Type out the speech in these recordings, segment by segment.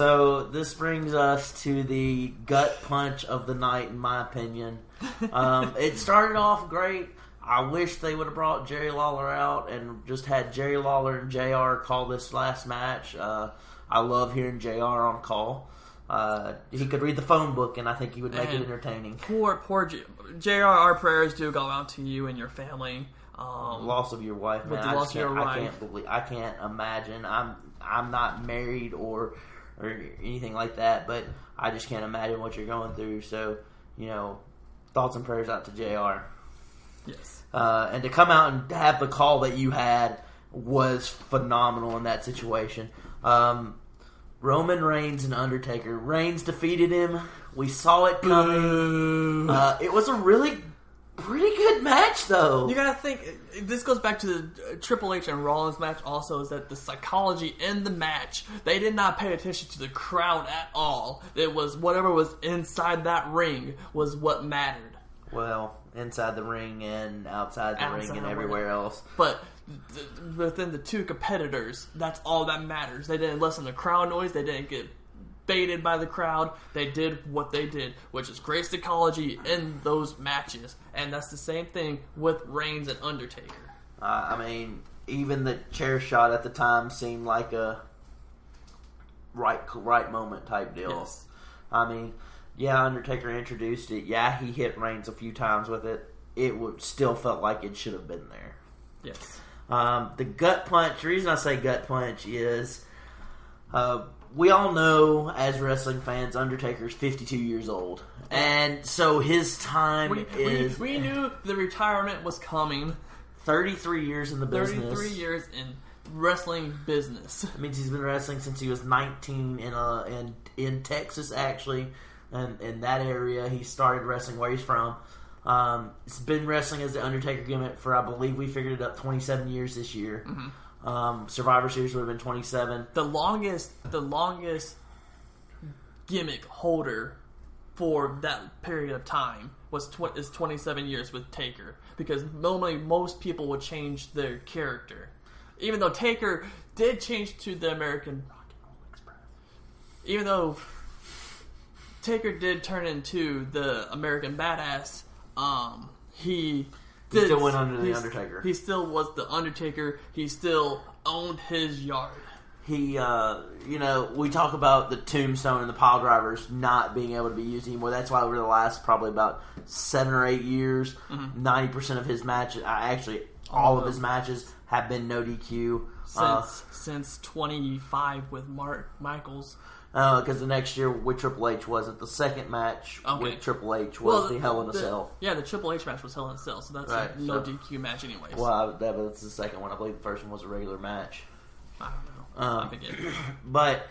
So this brings us to the gut punch of the night, in my opinion. It started off great. I wish they would have brought Jerry Lawler out and just had Jerry Lawler and JR call this last match. I love hearing JR on call. He could read the phone book, and I think he would make it entertaining. Poor JR. Our prayers do go out to you and your family. Loss of your wife, man. I can't imagine. I'm not married or anything like that, but I just can't imagine what you're going through. So, thoughts and prayers out to JR. Yes. And to come out and have the call that you had was phenomenal in that situation. Roman Reigns and Undertaker. Reigns defeated him. We saw it coming. It was a really pretty good match, though. You gotta think, this goes back to the Triple H and Rollins match also, is that the psychology in the match, they did not pay attention to the crowd at all. It was whatever was inside that ring was what mattered. Well, inside the ring and outside the ring and everywhere else. But within the two competitors, that's all that matters. They didn't listen to crowd noise. They didn't get baited by the crowd. They did what they did, which is great psychology in those matches. And that's the same thing with Reigns and Undertaker. Even the chair shot at the time seemed like a right moment type deal. Yes. Undertaker introduced it. Yeah, he hit Reigns a few times with it. It still felt like it should have been there. Yes. The gut punch, the reason I say gut punch is we all know as wrestling fans, Undertaker's 52 years old. And so his time we knew the retirement was coming. 33 years in the business. 33 years in wrestling business. That means he's been wrestling since he was 19 in Texas, actually. And in that area, he started wrestling where he's from. He's been wrestling as the Undertaker gimmick for, I believe we figured it up, 27 years this year. Mm-hmm. Survivor Series would have been 27. The longest gimmick holder for that period of time is 27 years with Taker, because normally most people would change their character. Even though Taker did change to the American Rock and Roll Express. Even though Taker did turn into the American Badass, he still went under the Undertaker. He still was the Undertaker. He still owned his yard. He, we talk about the tombstone and the pile drivers not being able to be used anymore. That's why over the last probably about 7 or 8 years, 90% of his matches, all of his matches have been no DQ. Since 25 with Michaels. Because the next year with Triple H wasn't. The second match with Triple H was the Hell in a Cell. Yeah, the Triple H match was Hell in a Cell, so that's a no DQ match anyways. Well, that's the second one. I believe the first one was a regular match. I don't know. I forget. But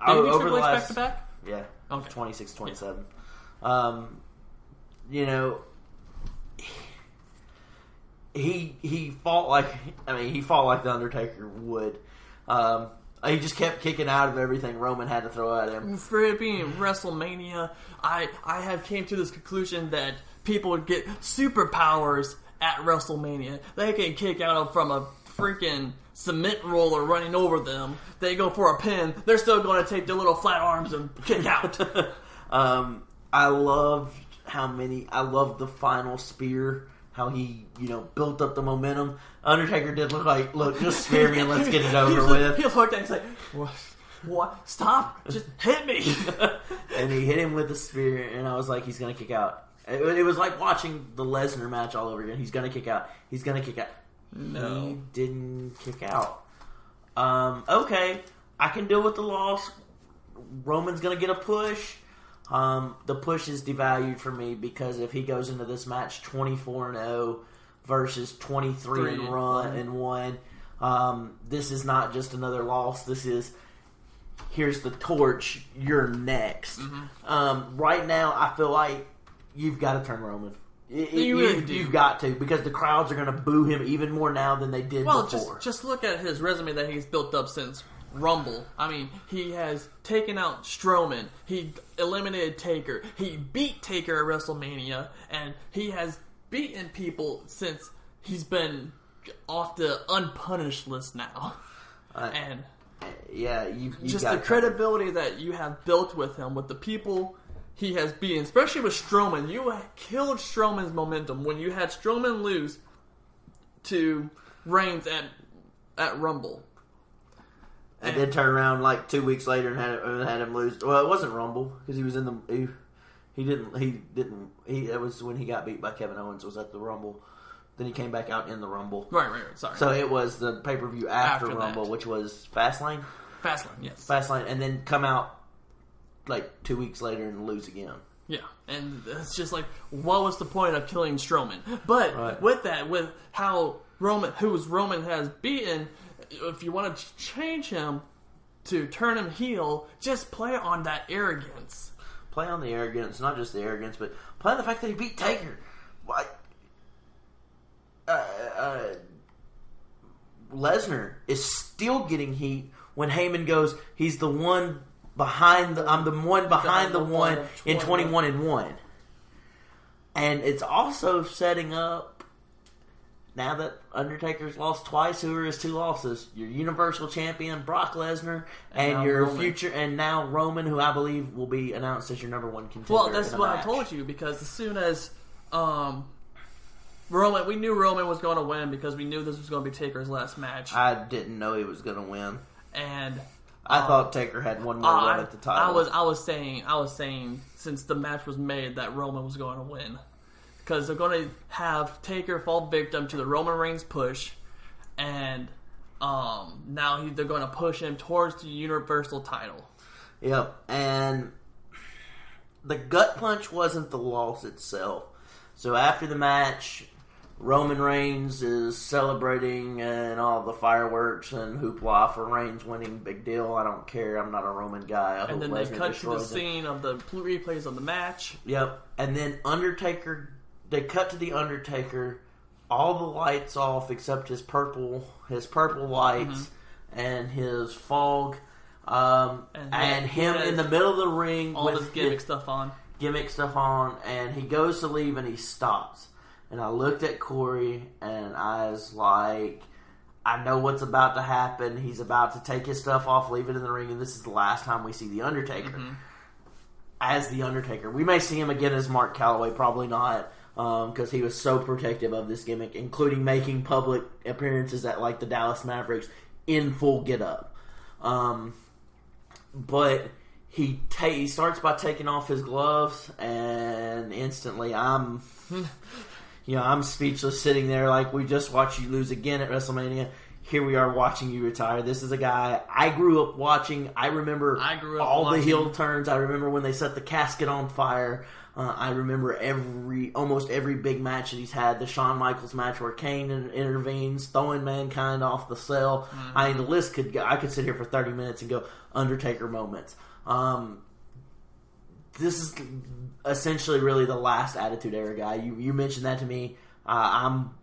over the last... back-to-back? Yeah. Okay. 26-27. Yeah. He fought like the Undertaker would. He just kept kicking out of everything Roman had to throw at him. For it being WrestleMania, I have came to this conclusion that people would get superpowers at WrestleMania. They can kick out from a freaking cement roller running over them. They go for a pin. They're still going to take their little flat arms and kick out. I love the final spear. How he, built up the momentum. Undertaker did look, just scare me and let's get it over with. He looked at him and said, what? Stop! Just hit me! And he hit him with the spear, and I was like, he's going to kick out. It was like watching the Lesnar match all over again. He's going to kick out. He's going to kick out. No. He didn't kick out. Okay, I can deal with the loss. Roman's going to get a push. The push is devalued for me because if he goes into this match 24-0 versus 23-1, this is not just another loss. This is, here's the torch. You're next. Mm-hmm. Right now, I feel like you've got to turn Roman. You've got to, because the crowds are going to boo him even more now than they did before. Just look at his resume that he's built up since Rumble. I mean, he has taken out Strowman. He eliminated Taker. He beat Taker at WrestleMania, and he has beaten people since he's been off the unpunished list now. And Yeah, you just the credibility that you have built with him, with the people he has beaten, especially with Strowman. You killed Strowman's momentum when you had Strowman lose to Reigns at Rumble. And then turn around like 2 weeks later and had him lose. Well, it wasn't Rumble because he was in the. He didn't. That was when he got beat by Kevin Owens. Was at the Rumble. Then he came back out in the Rumble. Right. Sorry. So it was the pay-per-view after Rumble, which was Fastlane. Fastlane, yes. Fastlane, and then come out like 2 weeks later and lose again. Yeah, and it's just like, what was the point of killing Strowman? But with that, with how Roman has beaten, if you want to change him to turn him heel, just play on that arrogance. Play on the arrogance, not just the arrogance, but play on the fact that he beat Taker. Lesnar is still getting heat when Heyman goes, he's the one behind I'm the one behind the one in 21-1. And it's also setting up, now that Undertaker's lost twice, who are his 2 losses? Your Universal Champion, Brock Lesnar, and your Roman. Future, and now Roman, who I believe will be announced as your number 1 contender. Well, that's what I told you, because as soon as Roman, we knew Roman was going to win because we knew this was going to be Taker's last match. I didn't know he was going to win, and I thought Taker had one more run at the title. I was saying since the match was made that Roman was going to win. Because they're going to have Taker fall victim to the Roman Reigns push, and now they're going to push him towards the Universal title. Yep, and the gut punch wasn't the loss itself. So after the match, Roman Reigns is celebrating and all the fireworks and hoopla for Reigns winning. Big deal. I don't care. I'm not a Roman guy. And then they cut to the scene of the replays of the match. Yep, and then Undertaker... They cut to the Undertaker, all the lights off except his purple lights and his fog, and him in the middle of the ring all with his gimmick stuff on, and he goes to leave and he stops. And I looked at Corey and I was like, I know what's about to happen. He's about to take his stuff off, leave it in the ring, and this is the last time we see the Undertaker as the Undertaker. We may see him again as Mark Calloway, probably not. Because he was so protective of this gimmick, including making public appearances at like the Dallas Mavericks in full get-up. But he starts by taking off his gloves, and instantly I'm speechless, sitting there like, we just watched you lose again at WrestleMania. Here we are watching you retire. This is a guy I grew up watching. I remember all the heel turns. I remember when they set the casket on fire. I remember almost every big match that he's had. The Shawn Michaels match where Kane intervenes, throwing Mankind off the cell. I mean, the list could go. I could sit here for 30 minutes and go Undertaker moments. This is essentially really the last Attitude Era guy. You mentioned that to me. I'm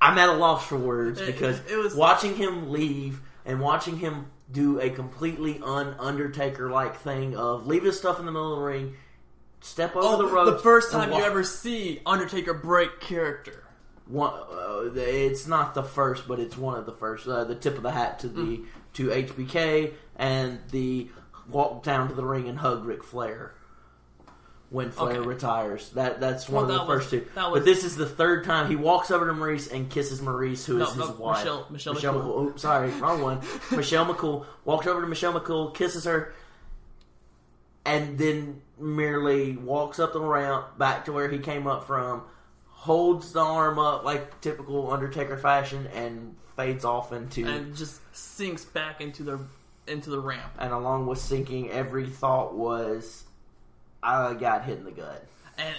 at a loss for words because it was watching him leave and watching him do a completely un-Undertaker-like thing of leave his stuff in the middle of the ring, step over the ropes. The first time you ever see Undertaker break character. It's not the first, but it's one of the first. The tip of the hat to HBK and the walk down to the ring and hug Ric Flair when Flair retires. That's one of the first two. But this is the third time he walks over to Maurice and kisses Maurice, who is his wife. Michelle McCool. Oh, sorry, wrong one. Michelle McCool walks over to Michelle McCool, kisses her, and then merely walks up the ramp back to where he came up from, holds the arm up like typical Undertaker fashion, and fades off and just sinks back into the ramp. And along with sinking, every thought was, I got hit in the gut. And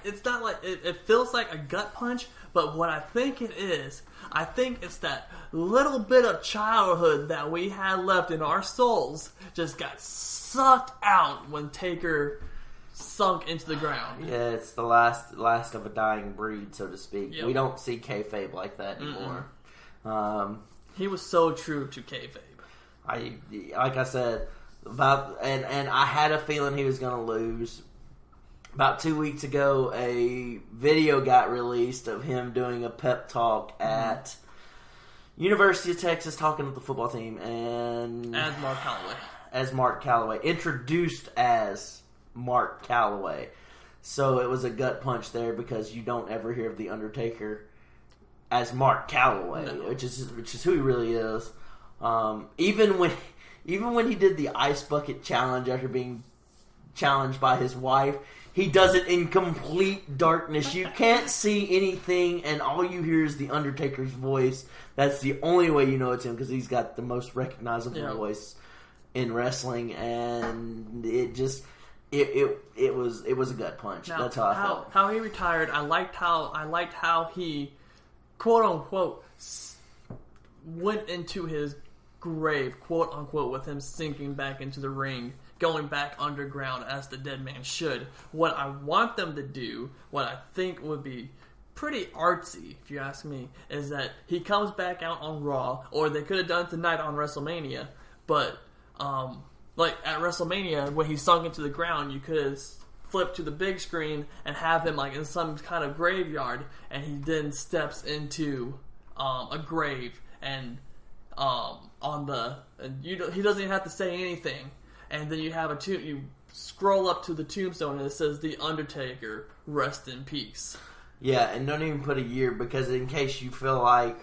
it's not like it feels like a gut punch, but what I think it is, I think it's that little bit of childhood that we had left in our souls just got sucked out when Taker sunk into the ground. Yeah, it's the last of a dying breed, so to speak. Yep. We don't see kayfabe like that anymore. He was so true to kayfabe. Like I said, and I had a feeling he was going to lose. About 2 weeks ago, a video got released of him doing a pep talk at University of Texas talking with the football team, and As Mark Calloway. Introduced as Mark Calloway. So it was a gut punch there because you don't ever hear of The Undertaker as Mark Calloway, which is who he really is. Even when he did the ice bucket challenge after being challenged by his wife, he does it in complete darkness. You can't see anything, and all you hear is The Undertaker's voice. That's the only way you know it's him because he's got the most recognizable voice in wrestling, and it was a gut punch. Now, that's how I felt. How he retired, I liked how he, quote unquote, went into his grave, quote unquote, with him sinking back into the ring, going back underground as the dead man should. What I want them to do, what I think would be pretty artsy, if you ask me, is that he comes back out on Raw, or they could have done it tonight on WrestleMania, but like at WrestleMania, when he sunk into the ground, you could have flipped to the big screen and have him like in some kind of graveyard, and he then steps into a grave, and he doesn't even have to say anything, and then you have you scroll up to the tombstone and it says "The Undertaker, rest in peace." Yeah, and don't even put a year, because in case you feel like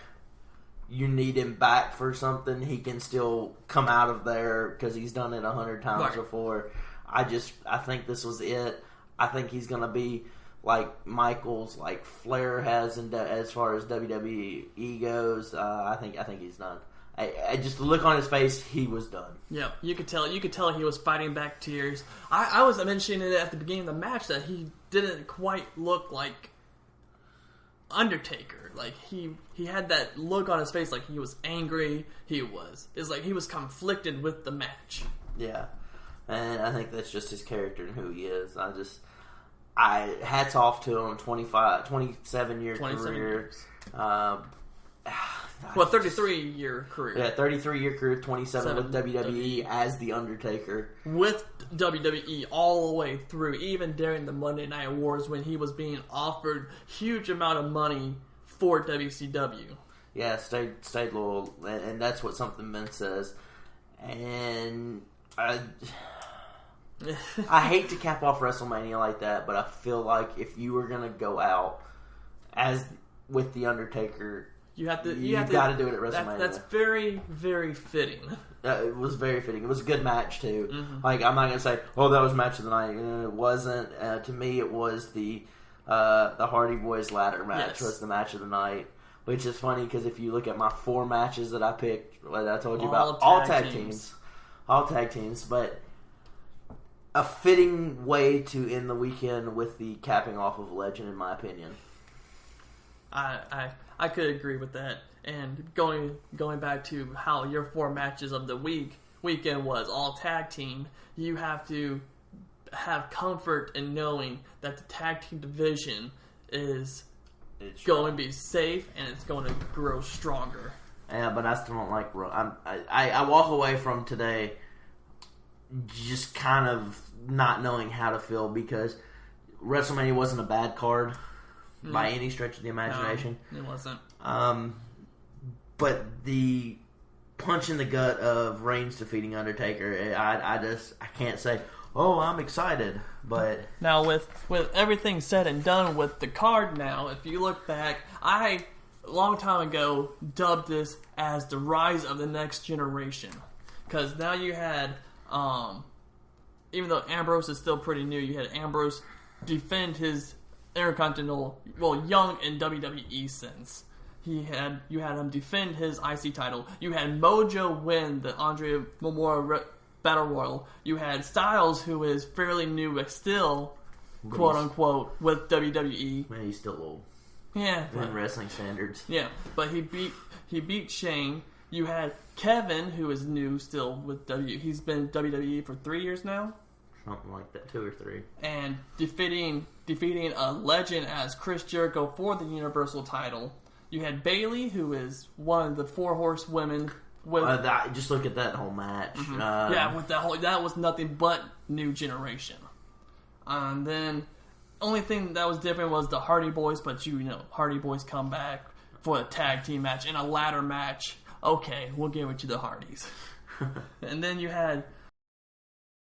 you need him back for something, he can still come out of there because he's done it 100 times before. I think this was it. I think he's going to be like Michaels, like Flair has as far as WWE goes. I think he's done. I just look on his face, he was done. Yeah, you could tell he was fighting back tears. I was mentioning it at the beginning of the match that he didn't quite look like Undertaker. Like he had that look on his face, like he was angry. It's like he was conflicted with the match. Yeah, and I think that's just his character and who he is. Hats off to him. 27 year career. 33-year career. Yeah, 33-year career, 27 with WWE as The Undertaker. With WWE all the way through, even during the Monday Night Wars when he was being offered huge amount of money for WCW. Yeah, stayed loyal, and that's what Something Ben says. And I hate to cap off WrestleMania like that, but I feel like if you were going to go out as with The Undertaker, you got to do it at WrestleMania. That's very, very fitting. It was very fitting. It was a good match too. Mm-hmm. Like, I'm not gonna say, "Oh, that was match of the night." It wasn't. To me, it was the Hardy Boys ladder match was the match of the night. Which is funny because if you look at my 4 matches that I picked, like I told you about, all tag teams, but a fitting way to end the weekend with the capping off of Legend, in my opinion. I could agree with that. And going back to how your 4 matches of the weekend was all tag team, you have to have comfort in knowing that the tag team division is going to be safe and it's going to grow stronger. Yeah, but I still don't like. I walk away from today just kind of not knowing how to feel because WrestleMania wasn't a bad card. By any stretch of the imagination. No, it wasn't. But the punch in the gut of Reigns defeating Undertaker, I can't say, oh, I'm excited. But now with everything said and done with the card now, if you look back, I, a long time ago, dubbed this as the rise of the next generation. Because now you had, even though Ambrose is still pretty new, you had Ambrose defend his Intercontinental, young in WWE since. You had him defend his IC title. You had Mojo win the Andre Memorial Battle Royal. You had Styles, who is fairly new but still, quote unquote, with WWE. Man, he's still old. Yeah, in wrestling standards. Yeah, but he beat Shane. You had Kevin, who is new still with WWE. He's been WWE for 3 years now. Something like that, 2 or 3. And defeating a legend as Chris Jericho for the Universal title. You had Bayley, who is one of the 4 horsewomen. Just look at that whole match. Mm-hmm. With that was nothing but new generation. And then only thing that was different was the Hardy Boys, but Hardy Boys come back for a tag team match. In a ladder match, okay, we'll give it to the Hardys. And then you had